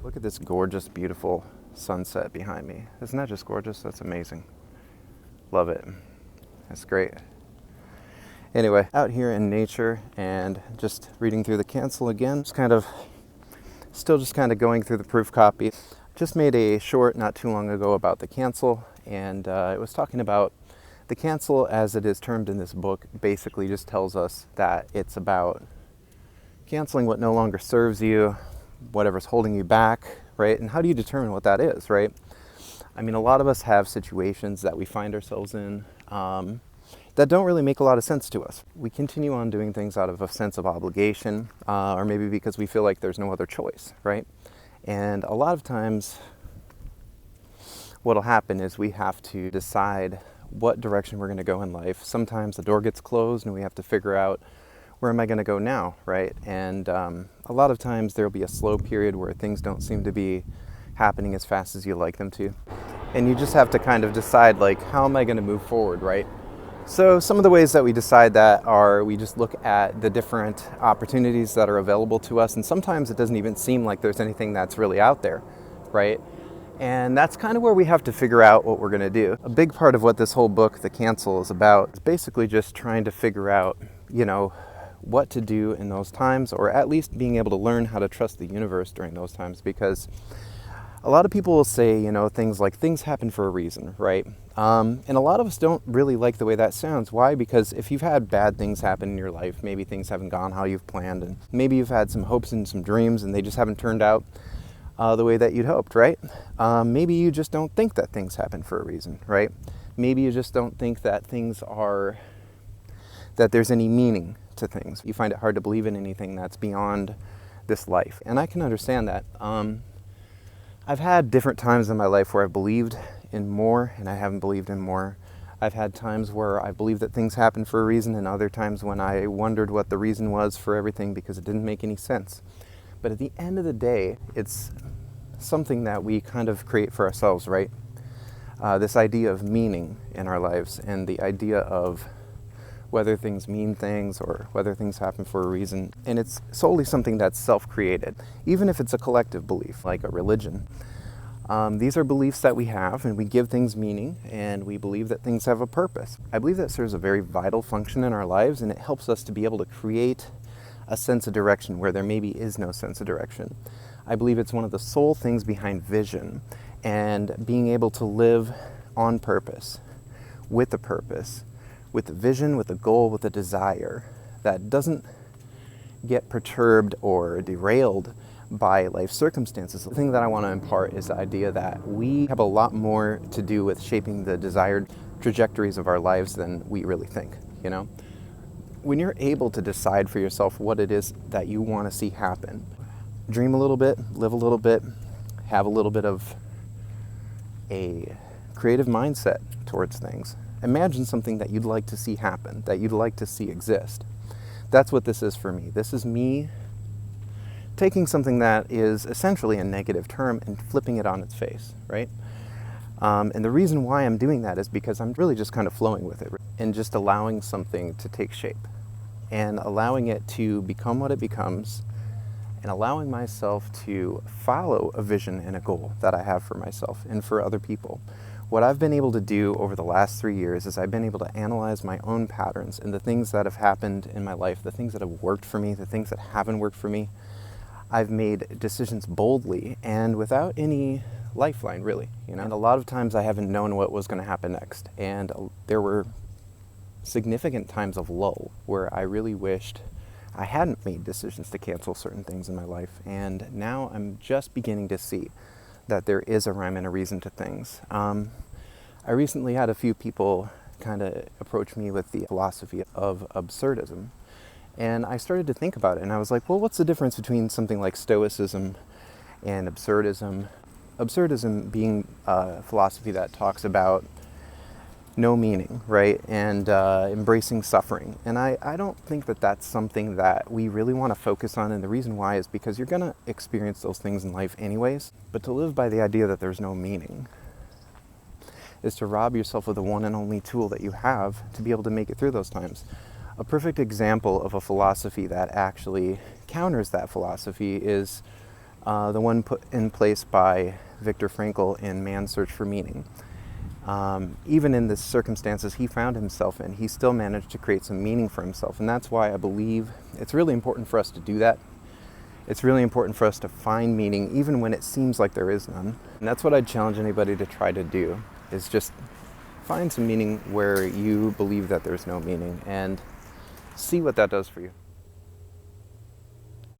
Look at this gorgeous, beautiful sunset behind me. Isn't that just gorgeous? That's amazing. Love it. That's great. Anyway, out here in nature and just reading through the Kindle again. Still just kind of going through the proof copy. Just made a short not too long ago about the Kindle, and it was talking about the Kindle, as it is termed in this book, basically just tells us that it's about canceling what no longer serves you, whatever's holding you back, right? And how do you determine what that is, right? I mean, a lot of us have situations that we find ourselves in that don't really make a lot of sense to us. We continue on doing things out of a sense of obligation, or maybe because we feel like there's no other choice, right? And a lot of times, what'll happen is we have to decide what direction we're going to go in life. Sometimes the door gets closed and we have to figure out, where am I going to go now, right? And a lot of times there'll be a slow period where things don't seem to be happening as fast as you like them to. And you just have to kind of decide, like, how am I going to move forward, right? So some of the ways that we decide that are we just look at the different opportunities that are available to us, and sometimes it doesn't even seem like there's anything that's really out there, right? And that's kind of where we have to figure out what we're going to do. A big part of what this whole book, The Kindle, is about is basically just trying to figure out, what to do in those times, or at least being able to learn how to trust the universe during those times, because a lot of people will say, things like things happen for a reason, right? And a lot of us don't really like the way that sounds. Why? Because if you've had bad things happen in your life, maybe things haven't gone how you've planned, and maybe you've had some hopes and some dreams and they just haven't turned out the way that you'd hoped, right? Maybe you just don't think that things happen for a reason, right? Maybe you just don't think that that there's any meaning to things. You find it hard to believe in anything that's beyond this life. And I can understand that. I've had different times in my life where I've believed in more and I haven't believed in more. I've had times where I believed that things happen for a reason, and other times when I wondered what the reason was for everything because it didn't make any sense. But at the end of the day, it's something that we kind of create for ourselves, right? This idea of meaning in our lives, and the idea of whether things mean things or whether things happen for a reason. And it's solely something that's self-created, even if it's a collective belief, like a religion. These are beliefs that we have, and we give things meaning, and we believe that things have a purpose. I believe that serves a very vital function in our lives, and it helps us to be able to create a sense of direction where there maybe is no sense of direction. I believe it's one of the sole things behind vision, and being able to live on purpose, with a vision, with a goal, with a desire that doesn't get perturbed or derailed by life circumstances. The thing that I want to impart is the idea that we have a lot more to do with shaping the desired trajectories of our lives than we really think, When you're able to decide for yourself what it is that you want to see happen, dream a little bit, live a little bit, have a little bit of a creative mindset towards things. Imagine something that you'd like to see happen, that you'd like to see exist. That's what this is for me. This is me taking something that is essentially a negative term and flipping it on its face, right? And the reason why I'm doing that is because I'm really just kind of flowing with it and just allowing something to take shape and allowing it to become what it becomes, and allowing myself to follow a vision and a goal that I have for myself and for other people. What I've been able to do over the last 3 years is I've been able to analyze my own patterns and the things that have happened in my life, the things that have worked for me, the things that haven't worked for me. I've made decisions boldly and without any lifeline, really. And a lot of times I haven't known what was going to happen next. And there were significant times of lull where I really wished I hadn't made decisions to cancel certain things in my life. And now I'm just beginning to see that there is a rhyme and a reason to things. I recently had a few people kind of approach me with the philosophy of absurdism. And I started to think about it, and I was like, well, what's the difference between something like Stoicism and absurdism? Absurdism being a philosophy that talks about no meaning, right? And embracing suffering. And I don't think that that's something that we really want to focus on. And the reason why is because you're going to experience those things in life anyways. But to live by the idea that there's no meaning is to rob yourself of the one and only tool that you have to be able to make it through those times. A perfect example of a philosophy that actually counters that philosophy is the one put in place by Viktor Frankl in Man's Search for Meaning. Even in the circumstances he found himself in, he still managed to create some meaning for himself. And that's why I believe it's really important for us to do that. It's really important for us to find meaning even when it seems like there is none. And that's what I'd challenge anybody to try to do, is just find some meaning where you believe that there's no meaning and see what that does for you.